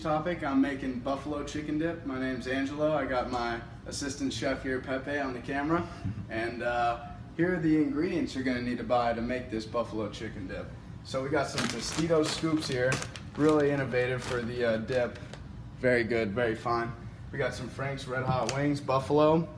change topic. I'm making buffalo chicken dip. My name's Angelo. I got my assistant chef here, Pepe, on the camera. And here are the ingredients you're going to need to buy to make this buffalo chicken dip. So we got some Tostitos scoops here. Really innovative for the dip. Very good, very fine. We got some Frank's Red Hot Wings, buffalo.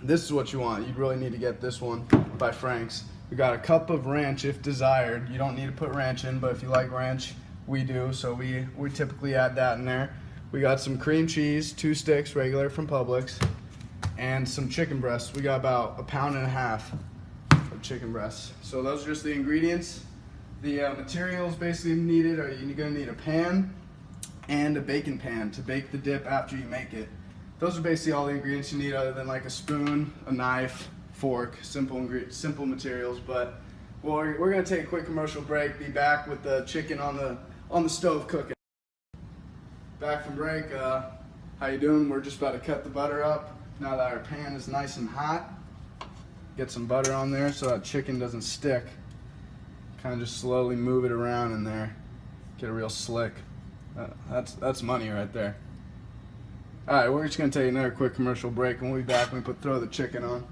This is what you want. You really need to get this one by Frank's. We got a cup of ranch if desired. You don't need to put ranch in, but if you like ranch, we do, so we typically add that in there. We got some cream cheese, 2 sticks, regular from Publix, and some chicken breasts. We got about 1.5 pounds of chicken breasts. So those are just the ingredients. The materials basically needed are you're gonna need a pan and a baking pan to bake the dip after you make it. Those are basically all the ingredients you need, other than like a spoon, a knife, fork, simple materials. But we're gonna take a quick commercial break. Be back with the chicken on the stove cooking. Back from break. How you doing? We're just about to cut the butter up. Now that our pan is nice and hot, get some butter on there so that chicken doesn't stick. Kind of just slowly move it around in there. Get it real slick. That's money right there. Alright, we're just going to take another quick commercial break, and we'll be back when we throw the chicken on.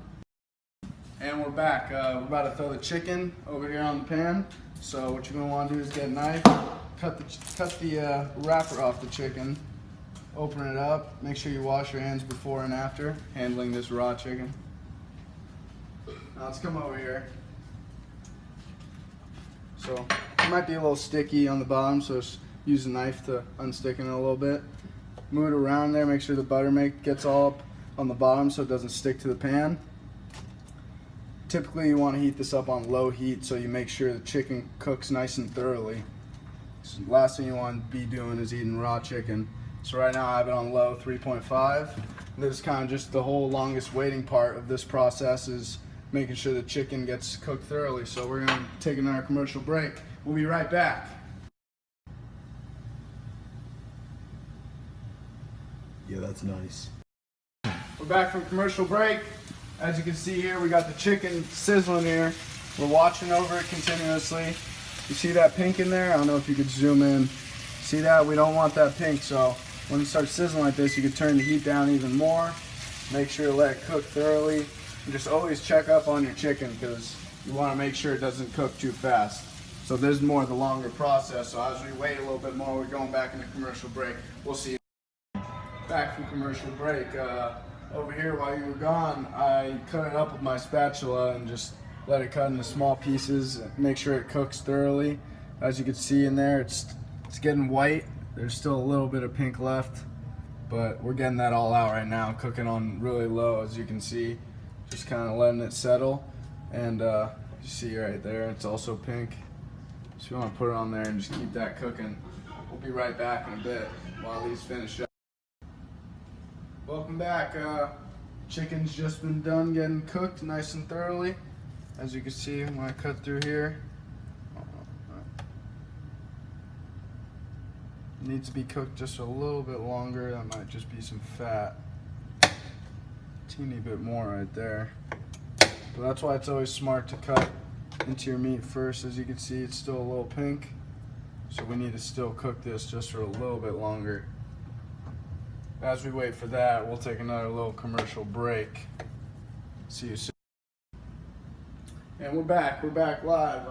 And we're back. We're about to throw the chicken over here on the pan. So what you're going to want to do is get a knife, cut the wrapper off the chicken, open it up, make sure you wash your hands before and after handling this raw chicken. Now let's come over here. So it might be a little sticky on the bottom, so just use a knife to unstick it a little bit. Move it around there, make sure the butter gets all up on the bottom so it doesn't stick to the pan. Typically you want to heat this up on low heat so you make sure the chicken cooks nice and thoroughly. So the last thing you want to be doing is eating raw chicken. So right now I have it on low, 3.5. This is kind of just the whole longest waiting part of this process, is making sure the chicken gets cooked thoroughly. So we're going to take another commercial break. We'll be right back. Yeah, that's nice. We're back from commercial break. As you can see here, we got the chicken sizzling here. We're watching over it continuously. You see that pink in there? I don't know if you could zoom in. See that? We don't want that pink, so when it starts sizzling like this, you can turn the heat down even more. Make sure to let it cook thoroughly. And just always check up on your chicken, because you want to make sure it doesn't cook too fast. So this is more of the longer process, so as we wait a little bit more, we're going back into commercial break. We'll see you. Back from commercial break. Over here, while you were gone, I cut it up with my spatula and just let it cut into small pieces. Make sure it cooks thoroughly. As you can see in there, it's getting white. There's still a little bit of pink left, but we're getting that all out right now, cooking on really low, as you can see. Just kind of letting it settle. And you see right there, it's also pink. So you want to put it on there and just keep that cooking. We'll be right back in a bit while these finish up. Welcome back. Chicken's just been done getting cooked nice and thoroughly. As you can see when I cut through here, it needs to be cooked just a little bit longer. That might just be some fat. Teeny bit more right there. But that's why it's always smart to cut into your meat first. As you can see, it's still a little pink, so we need to still cook this just for a little bit longer. As we wait for that, we'll take another little commercial break. See you soon. And we're back live.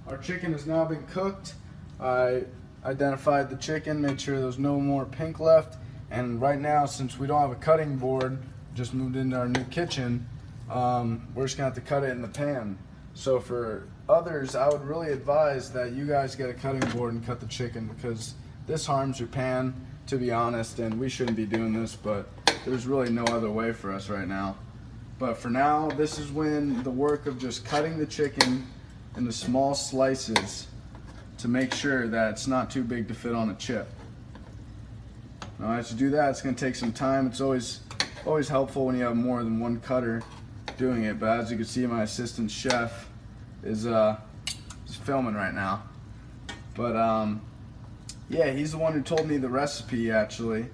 Our chicken has now been cooked. I identified the chicken, made sure there's no more pink left, and right now, since we don't have a cutting board, just moved into our new kitchen, we're just gonna have to cut it in the pan. So for others, I would really advise that you guys get a cutting board and cut the chicken, because this harms your pan, to be honest, and we shouldn't be doing this, but there's really no other way for us right now. But for now, this is when the work of just cutting the chicken into small slices to make sure that it's not too big to fit on a chip. Now as you do that, it's going to take some time. It's always helpful when you have more than one cutter doing it, but as you can see, my assistant chef is filming right now. But yeah, he's the one who told me the recipe, actually.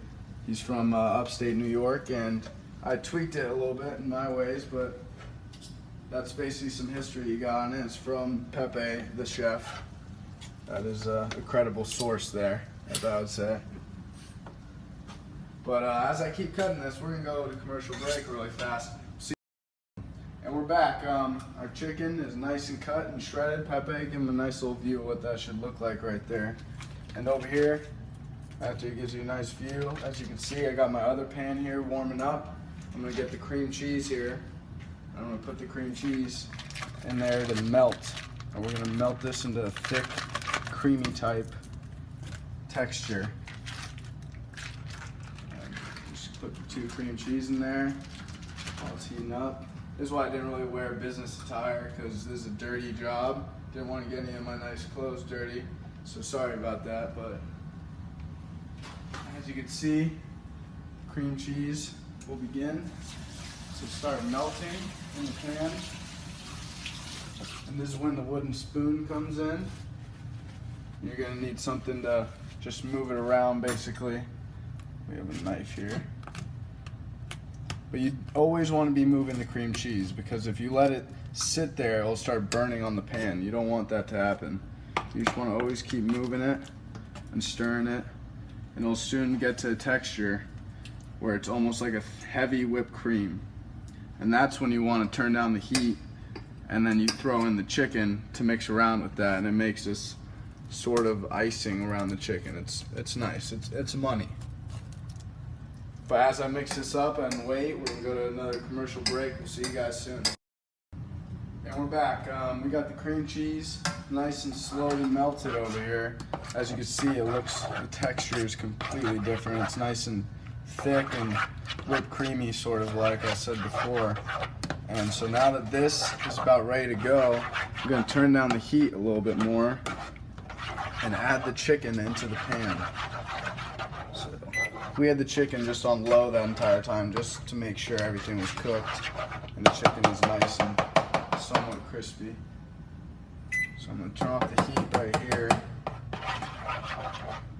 He's from upstate New York, and I tweaked it a little bit in my ways, but that's basically some history you got on it. It's from Pepe, the chef. That is a credible source there, as I would say. But as I keep cutting this, we're gonna go to commercial break really fast. See, and we're back. Our chicken is nice and cut and shredded. Pepe, give him a nice little view of what that should look like right there. And over here, after it gives you a nice view, as you can see, I got my other pan here warming up. I'm gonna get the cream cheese here. I'm gonna put the cream cheese in there to melt. And we're gonna melt this into a thick, creamy type texture. And just put the 2 cream cheese in there while it's heating up. This is why I didn't really wear business attire, because this is a dirty job. Didn't want to get any of my nice clothes dirty, so sorry about that. But as you can see, cream cheese will begin to start melting in the pan. And this is when the wooden spoon comes in. You're gonna need something to just move it around, basically. We have a knife here. But you always want to be moving the cream cheese, because if you let it sit there, it'll start burning on the pan. You don't want that to happen. You just want to always keep moving it and stirring it, and it'll soon get to a texture where it's almost like a heavy whipped cream. And that's when you want to turn down the heat, and then you throw in the chicken to mix around with that, and it makes this sort of icing around the chicken. It's nice. It's money. But as I mix this up and wait, we're gonna go to another commercial break. We'll see you guys soon. And we're back. We got the cream cheese nice and slowly melted over here. As you can see, the texture is completely different. It's nice and thick and whipped creamy, sort of like I said before. And so now that this is about ready to go, we're gonna turn down the heat a little bit more and add the chicken into the pan. So we had the chicken just on low that entire time, just to make sure everything was cooked and the chicken is nice and somewhat crispy. So I'm going to turn off the heat right here.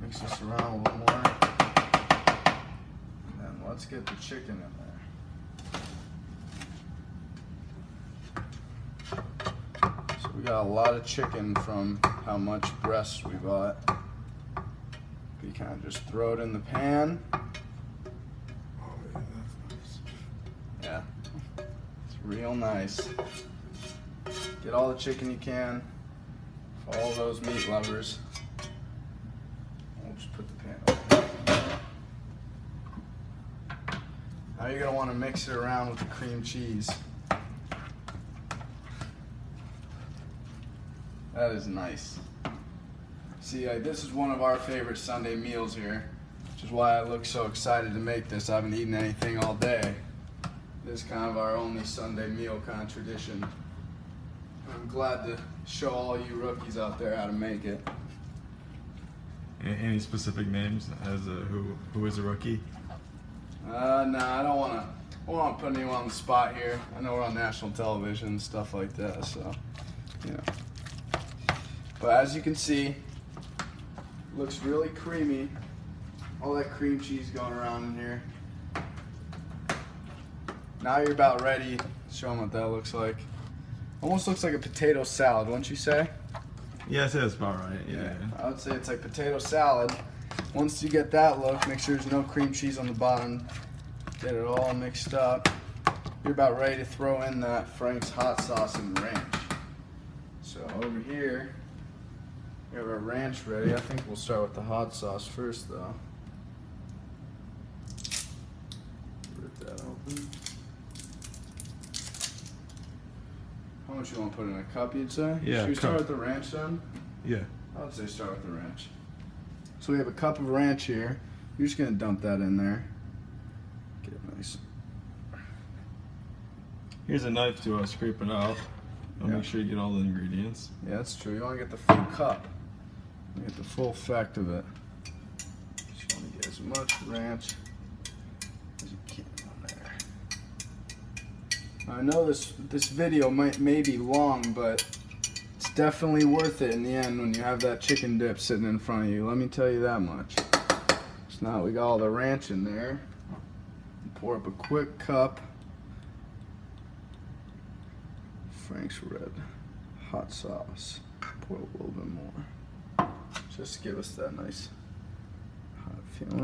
Mix this around a little more. And then let's get the chicken in there. So we got a lot of chicken from how much breast we bought. You kind of just throw it in the pan. Oh yeah, that's nice. Yeah, it's real nice. Get all the chicken you can for all those meat lovers. We'll just put the pan over. Now you're gonna want to mix it around with the cream cheese. That is nice. See, this is one of our favorite Sunday meals here, which is why I look so excited to make this. I haven't eaten anything all day. This is kind of our only Sunday meal kind of tradition. I'm glad to show all you rookies out there how to make it. Any specific names as who is a rookie? No, I don't want to put anyone on the spot here. I know we're on national television and stuff like that, so you know. But as you can see, looks really creamy. All that cream cheese going around in here. Now you're about ready. Show them what that looks like. Almost looks like a potato salad, wouldn't you say? Yes, that's about right. Yeah. I would say it's like potato salad. Once you get that look, make sure there's no cream cheese on the bottom. Get it all mixed up. You're about ready to throw in that Frank's hot sauce and ranch. So over here, we have our ranch ready. I think we'll start with the hot sauce first, though. Rip that open. How much you want to put in a cup, you'd say? Yeah, Should we start cup. with the ranch then? Yeah. I would say start with the ranch. So we have a cup of ranch here. You're just gonna dump that in there. Get it nice. Here's a knife to scrape it out. Yeah. Make sure you get all the ingredients. Yeah, that's true. You want to get the full cup. You get the full effect of it. Just want to get as much ranch as you can on there. I know this video may be long, but it's definitely worth it in the end when you have that chicken dip sitting in front of you. Let me tell you that much. So now we got all the ranch in there. Pour up a quick cup. Frank's red hot sauce. Pour a little bit more, just to give us that nice hot feeling.